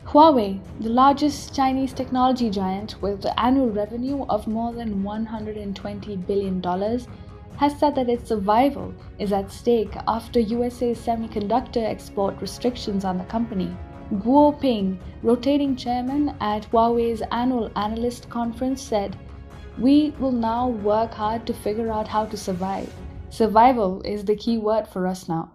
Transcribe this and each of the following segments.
Huawei, the largest Chinese technology giant with annual revenue of more than $120 billion, has said that its survival is at stake after USA's semiconductor export restrictions on the company. Guo Ping, rotating chairman at Huawei's annual analyst conference, said, "We will now work hard to figure out how to survive. Survival is the key word for us now."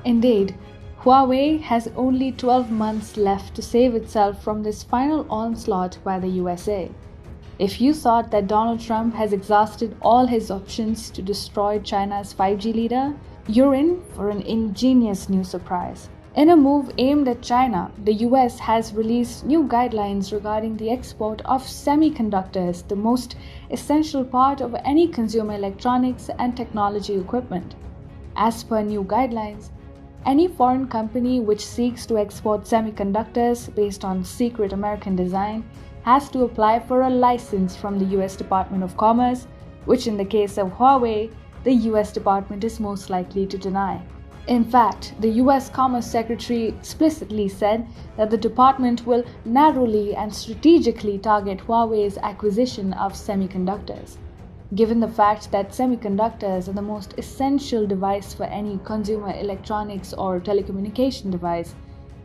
Indeed, Huawei has only 12 months left to save itself from this final onslaught by the USA. If you thought that Donald Trump has exhausted all his options to destroy China's 5G leader, you're in for an ingenious new surprise. In a move aimed at China, the US has released new guidelines regarding the export of semiconductors, the most essential part of any consumer electronics and technology equipment. As per new guidelines, any foreign company which seeks to export semiconductors based on secret American design has to apply for a license from the US Department of Commerce, which in the case of Huawei, the US Department is most likely to deny. In fact, the US Commerce Secretary explicitly said that the department will narrowly and strategically target Huawei's acquisition of semiconductors. Given the fact that semiconductors are the most essential device for any consumer electronics or telecommunication device,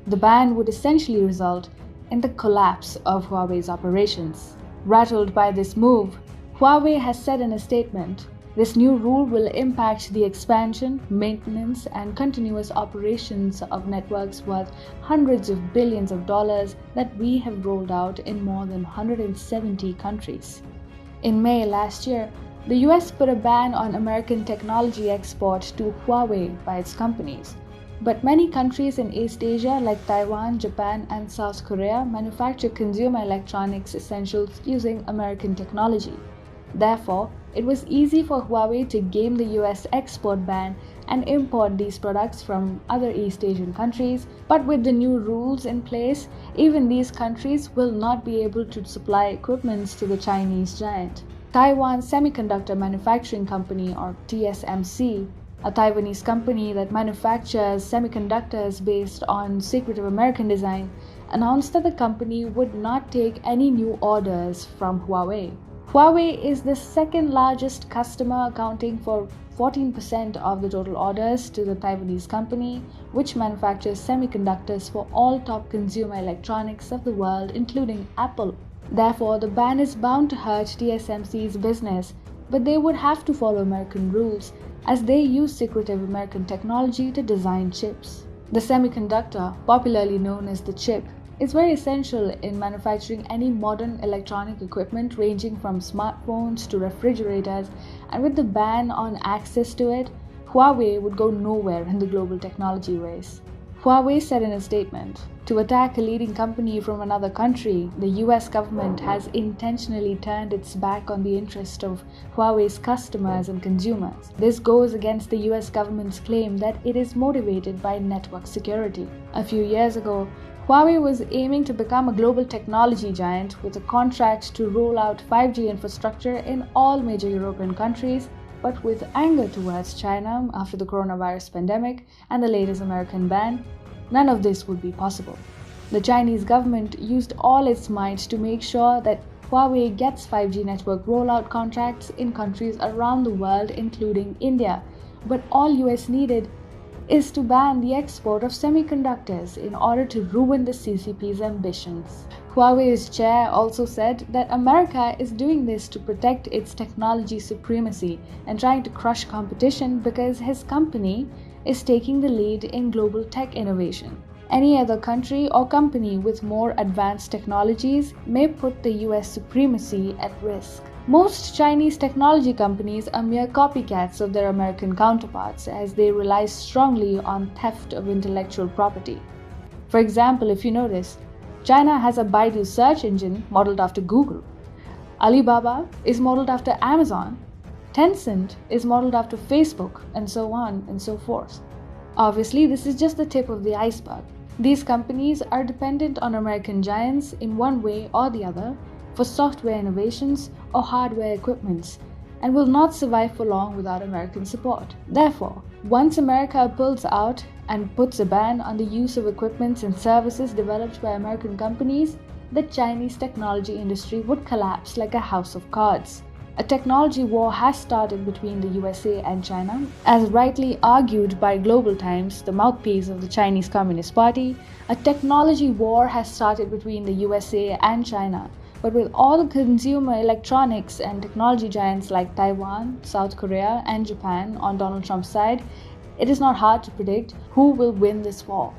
the ban would essentially result in the collapse of Huawei's operations. Rattled by this move, Huawei has said in a statement, "This new rule will impact the expansion, maintenance, and continuous operations of networks worth hundreds of billions of dollars that we have rolled out in more than 170 countries." In May last year, the US put a ban on American technology export to Huawei by its companies. But many countries in East Asia like Taiwan, Japan, and South Korea manufacture consumer electronics essentials using American technology. Therefore, it was easy for Huawei to game the US export ban and import these products from other East Asian countries, but with the new rules in place, even these countries will not be able to supply equipments to the Chinese giant. Taiwan Semiconductor Manufacturing Company, or TSMC, a Taiwanese company that manufactures semiconductors based on secretive American design, announced that the company would not take any new orders from Huawei. Huawei is the second largest customer, accounting for 14% of the total orders to the Taiwanese company, which manufactures semiconductors for all top consumer electronics of the world, including Apple. Therefore, the ban is bound to hurt TSMC's business, but they would have to follow American rules, as they use secretive American technology to design chips. The semiconductor, popularly known as the chip, is very essential in manufacturing any modern electronic equipment ranging from smartphones to refrigerators, and with the ban on access to it, Huawei would go nowhere in the global technology race. Huawei said in a statement, "To attack a leading company from another country, the US government has intentionally turned its back on the interest of Huawei's customers and consumers. This goes against the US government's claim that it is motivated by network security." A few years ago, Huawei was aiming to become a global technology giant with a contract to roll out 5G infrastructure in all major European countries, but with anger towards China after the coronavirus pandemic and the latest American ban, none of this would be possible. The Chinese government used all its might to make sure that Huawei gets 5G network rollout contracts in countries around the world, including India, but all US needed is to ban the export of semiconductors in order to ruin the CCP's ambitions. Huawei's chair also said that America is doing this to protect its technology supremacy and trying to crush competition because his company is taking the lead in global tech innovation. Any other country or company with more advanced technologies may put the US supremacy at risk. Most Chinese technology companies are mere copycats of their American counterparts, as they rely strongly on theft of intellectual property. For example, if you notice, China has a Baidu search engine modeled after Google. Alibaba is modeled after Amazon. Tencent is modeled after Facebook, and so on and so forth. Obviously, this is just the tip of the iceberg. These companies are dependent on American giants in one way or the other for software innovations or hardware equipments, and will not survive for long without American support. Therefore, Once America pulls out and puts a ban on the use of equipment and services developed by American companies, the Chinese technology industry would collapse like a house of cards. A technology war has started between the USA and China, as rightly argued by Global Times, the mouthpiece of the Chinese Communist Party. A technology war has started between the USA and China. But with all consumer electronics and technology giants like Taiwan, South Korea, and Japan on Donald Trump's side, it is not hard to predict who will win this war.